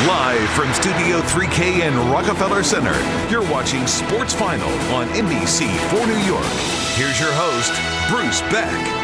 Live from Studio 3K in Rockefeller Center, you're watching Sports Final on NBC for New York. Here's your host, Bruce Beck.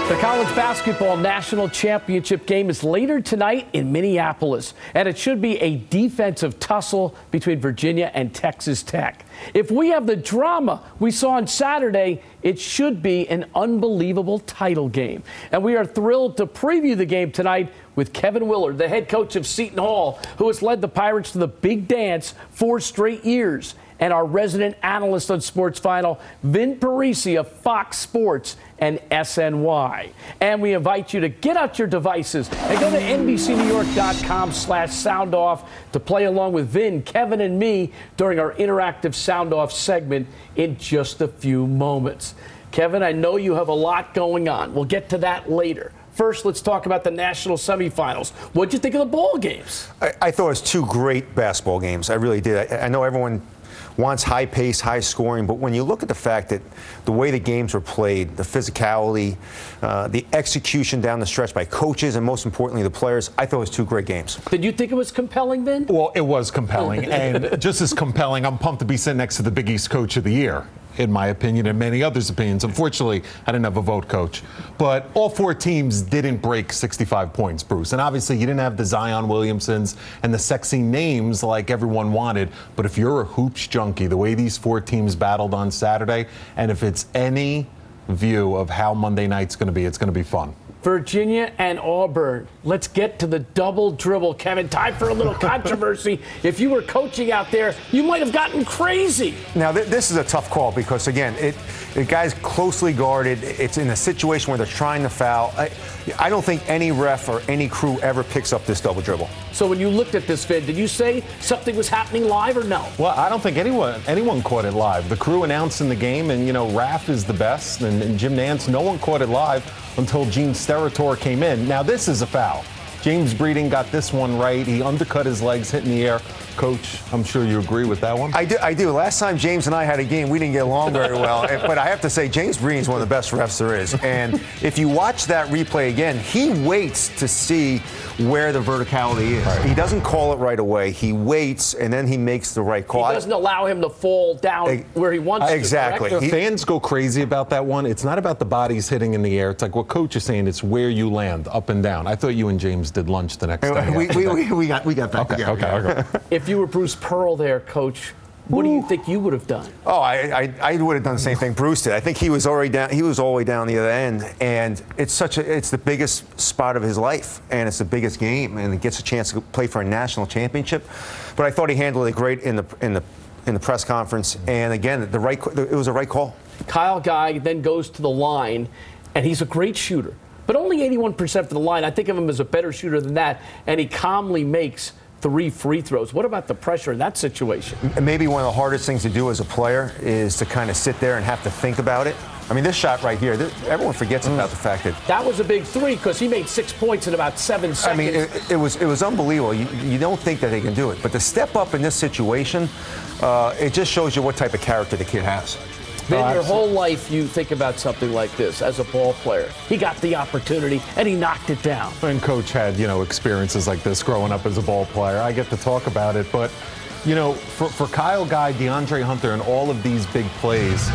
The college basketball national championship game is later tonight in Minneapolis, and it should be a defensive tussle between Virginia and Texas Tech. If we have the drama we saw on Saturday, it should be an unbelievable title game. And we are thrilled to preview the game tonight with Kevin Willard, the head coach of Seton Hall, who has led the Pirates to the big dance 4 straight years, and our resident analyst on Sports Final, Vin Parisi of Fox Sports and SNY. And we invite you to get out your devices and go to NBCNewYork.com/soundoff to play along with Vin, Kevin, and me during our interactive Sound Off segment in just a few moments. Kevin, I know you have a lot going on. We'll get to that later. First, let's talk about the national semifinals. What'd you think of the ball games? I thought it was 2 great basketball games. I really did. I know everyone wants high pace, high scoring, but when you look at the fact that the way the games were played, the physicality, the execution down the stretch by coaches, and most importantly the players, I thought it was 2 great games. Did you think it was compelling, Vin? Well, it was compelling, and just as compelling, I'm pumped to be sitting next to the Big East Coach of the Year, in my opinion, and many others' opinions. Unfortunately, I didn't have a vote, Coach. But all 4 teams didn't break 65 points, Bruce. And obviously, you didn't have the Zion Williamsons and the sexy names like everyone wanted. But if you're a hoops junkie, the way these 4 teams battled on Saturday, and if it's any view of how Monday night's going to be, it's going to be fun. Virginia and Auburn. Let's get to the double dribble, Kevin. Time for a little controversy. If you were coaching out there, you might have gotten crazy. Now, this is a tough call because, again, the guy's closely guarded. It's in a situation where they're trying to foul. I don't think any ref or any crew ever picks up this double dribble. So when you looked at this, Vin, did you say something was happening live or no? Well, I don't think anyone caught it live. The crew announcing the game, and, Raph is the best, and Jim Nance, no one caught it live until Gene Steratore came in. Now, this is a foul. James Breeding got this one right. He undercut his legs, hit in the air. Coach, I'm sure you agree with that one. I do. Last time James and I had a game, we didn't get along very well. But I have to say, James Breeding is one of the best refs there is. And if you watch that replay again, he waits to see where the verticality is. Right. He doesn't call it right away. He waits, and then he makes the right call. He doesn't allow him to fall down where he wants to. Exactly. Fans go crazy about that one. It's not about the bodies hitting in the air. It's like what Coach is saying. It's where you land, up and down. I thought you and James did lunch the next day. We got back together. Okay. If you were Bruce Pearl there, Coach, what do you think you would have done? Oh, I would have done the same thing Bruce did. I think he was already down. He was all the way down the other end, and it's the biggest spot of his life, and it's the biggest game, and he gets a chance to play for a national championship. But I thought he handled it great in the press conference, and again, it was a right call. Kyle Guy then goes to the line, and he's a great shooter, but only 81% from the line. I think of him as a better shooter than that, and he calmly makes 3 free throws. What about the pressure in that situation? Maybe one of the hardest things to do as a player is to kind of sit there and have to think about it. I mean, this shot right here, everyone forgets about the fact that was a big 3 because he made 6 points in about 7 seconds. I mean, it was unbelievable. You don't think that they can do it, but to step up in this situation, it just shows you what type of character the kid has. Vin, your whole life you think about something like this as a ball player. He got the opportunity, and he knocked it down. And Coach had, experiences like this growing up as a ball player. I get to talk about it, but, for Kyle Guy, DeAndre Hunter, and all of these big plays,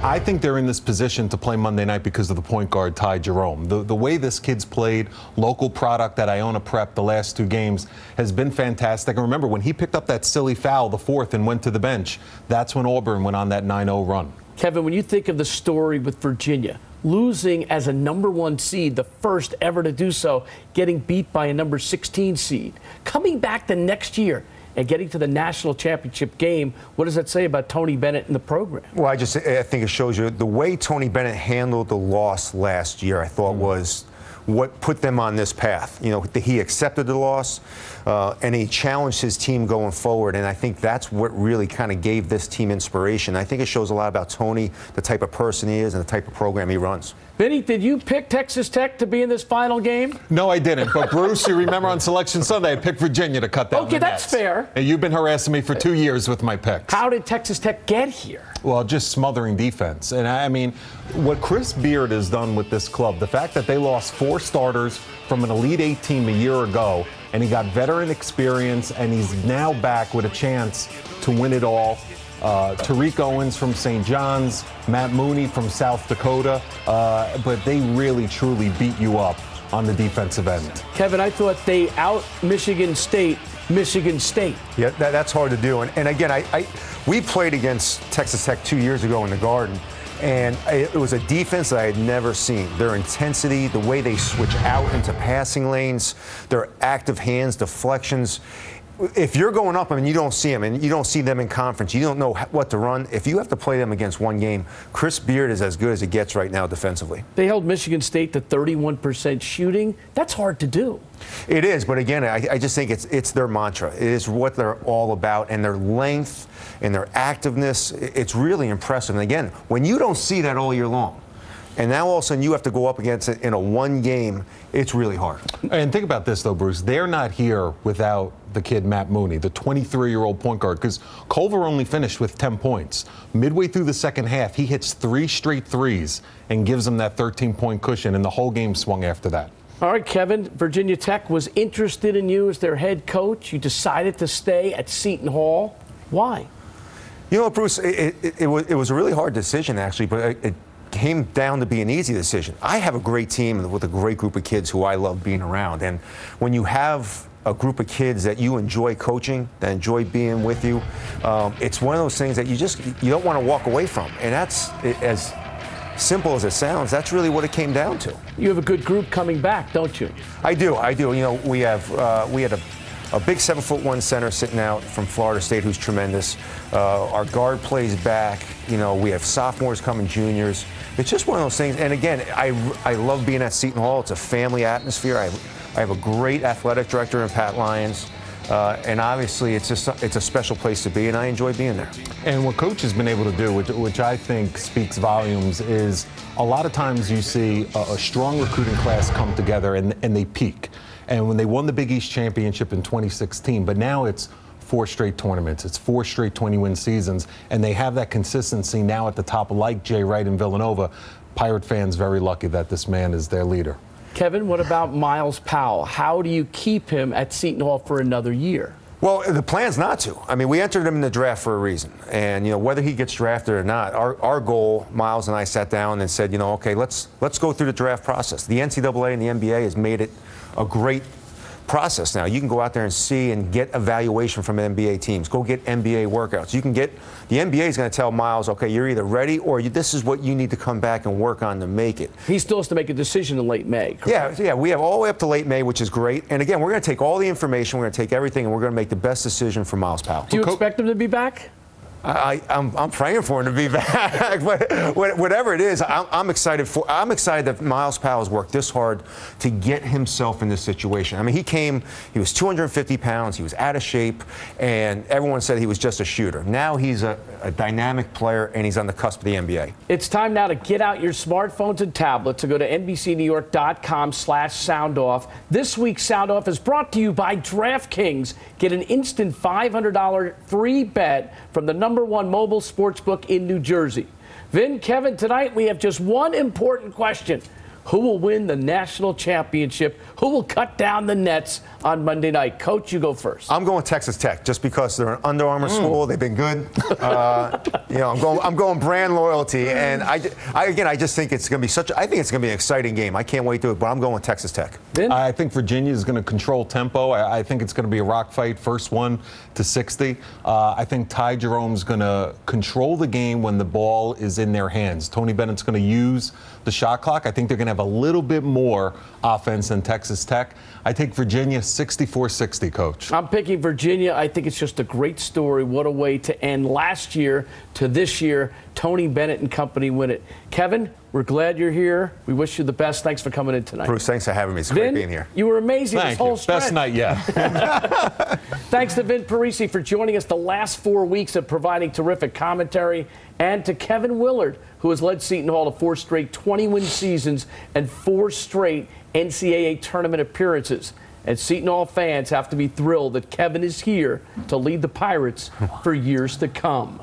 I think they're in this position to play Monday night because of the point guard, Ty Jerome. The way this kid's played, local product at Iona Prep the last 2 games, has been fantastic. And remember, when he picked up that silly foul, the 4th, and went to the bench, that's when Auburn went on that 9-0 run. Kevin, when you think of the story with Virginia, losing as a #1 seed, the first ever to do so, getting beat by a #16 seed, coming back the next year and getting to the national championship game, what does that say about Tony Bennett and the program? Well, I think it shows you the way Tony Bennett handled the loss last year, I thought was what put them on this path. He accepted the loss, and he challenged his team going forward, and I think that's what really kind of gave this team inspiration. I think it shows a lot about Tony, the type of person he is, and the type of program he runs. Vinny, did you pick Texas Tech to be in this final game? No, I didn't. But, Bruce, you remember on Selection Sunday, I picked Virginia to cut down the Okay, that's nets. fair. And you've been harassing me for 2 years with my picks. How did Texas Tech get here? Well, just smothering defense. And, I mean, what Chris Beard has done with this club, the fact that they lost 4 starters from an Elite 8 team a year ago, and he got veteran experience, and he's now back with a chance to win it all. Tariq Owens from St. John's, Matt Mooney from South Dakota, but they really, truly beat you up on the defensive end. Kevin, I thought they out Michigan State. Yeah, that's hard to do. And again, we played against Texas Tech 2 years ago in the Garden, and it was a defense that I had never seen. Their intensity, the way they switch out into passing lanes, their active hands, deflections. If you're going up and you don't see them, and you don't see them in conference, you don't know what to run. If you have to play them against one game, Chris Beard is as good as it gets right now defensively. They held Michigan State to 31% shooting. That's hard to do. It is, but again, I just think it's their mantra. It is what they're all about, and their length and their activeness. It's really impressive. And again, when you don't see that all year long, and now all of a sudden you have to go up against it in a one game, it's really hard. And think about this, though, Bruce. They're not here without the kid Matt Mooney, the 23-year-old point guard, because Culver only finished with 10 points. Midway through the second half, he hits 3 straight threes and gives them that 13-point cushion, and the whole game swung after that. All right, Kevin, Virginia Tech was interested in you as their head coach. You decided to stay at Seton Hall. Why? You know, Bruce, it was a really hard decision, actually, but it came down to be an easy decision. I have a great team with a great group of kids who I love being around. And when you have a group of kids that you enjoy coaching, that enjoy being with you, it's one of those things that you don't want to walk away from. And that's, as simple as it sounds, that's really what it came down to. You have a good group coming back, don't you? I do. You know, we had a big 7'1" center sitting out from Florida State who's tremendous. Our guard plays back. You know, we have sophomores coming, juniors. It's just one of those things. And again, I love being at Seton Hall. It's a family atmosphere. I have a great athletic director in Pat Lyons. And obviously, it's a special place to be, and I enjoy being there. And what Coach has been able to do, which I think speaks volumes, is a lot of times you see a strong recruiting class come together and they peak. And when they won the Big East Championship in 2016, but now it's 4 straight tournaments, it's 4 straight 20-win seasons, and they have that consistency now at the top, like Jay Wright and Villanova. Pirate fans very lucky that this man is their leader. Kevin, what about Miles Powell? How do you keep him at Seton Hall for another year? Well, the plan's not to. I mean, we entered him in the draft for a reason. And, you know, whether he gets drafted or not, our goal, Miles and I sat down and said, you know, okay, let's go through the draft process. The NCAA and the NBA has made it a great process now. You can go out there and see and get evaluation from NBA teams. Go get NBA workouts. You can get, the NBA is going to tell Miles, okay, you're either ready or this is what you need to come back and work on to make it. He still has to make a decision in late May, correct? Yeah, we have all the way up to late May, which is great. And again, we're going to take all the information, we're going to take everything, and we're going to make the best decision for Miles Powell. Do you expect him to be back? I'm praying for him to be back, but whatever it is, I'm excited for. I'm excited that Miles Powell has worked this hard to get himself in this situation. I mean, he was 250 pounds, he was out of shape, and everyone said he was just a shooter. Now he's a dynamic player, and he's on the cusp of the NBA. It's time now to get out your smartphones and tablets to go to NBCNewYork.com/soundoff. This week's Sound Off is brought to you by DraftKings. Get an instant $500 free bet from the #1 mobile sportsbook in New Jersey. Vin, Kevin, tonight we have just one important question. Who will win the national championship? Who will cut down the nets on Monday night? Coach, you go first. I'm going Texas Tech just because they're an Under Armour school. They've been good. You know, I'm going brand loyalty, and I just think it's going to be I think it's going to be an exciting game. I can't wait to it, but I'm going with Texas Tech. Vin? I think Virginia is going to control tempo. I think it's going to be a rock fight, first one to 60. I think Ty Jerome's going to control the game when the ball is in their hands. Tony Bennett's going to use the shot clock. I think they're going to have a little bit more offense than Texas Tech. I take Virginia 64-60, Coach. I'm picking Virginia. I think it's just a great story. What a way to end last year to this year. Tony Bennett and company win it. Kevin, we're glad you're here. We wish you the best. Thanks for coming in tonight. Bruce, thanks for having me. It's great being here. You were amazing this whole stretch. Best night yet. Thanks to Vin Parisi for joining us the last 4 weeks of providing terrific commentary, and to Kevin Willard, who has led Seton Hall to 4 straight 20-win seasons and 4 straight NCAA tournament appearances. And Seton Hall fans have to be thrilled that Kevin is here to lead the Pirates for years to come.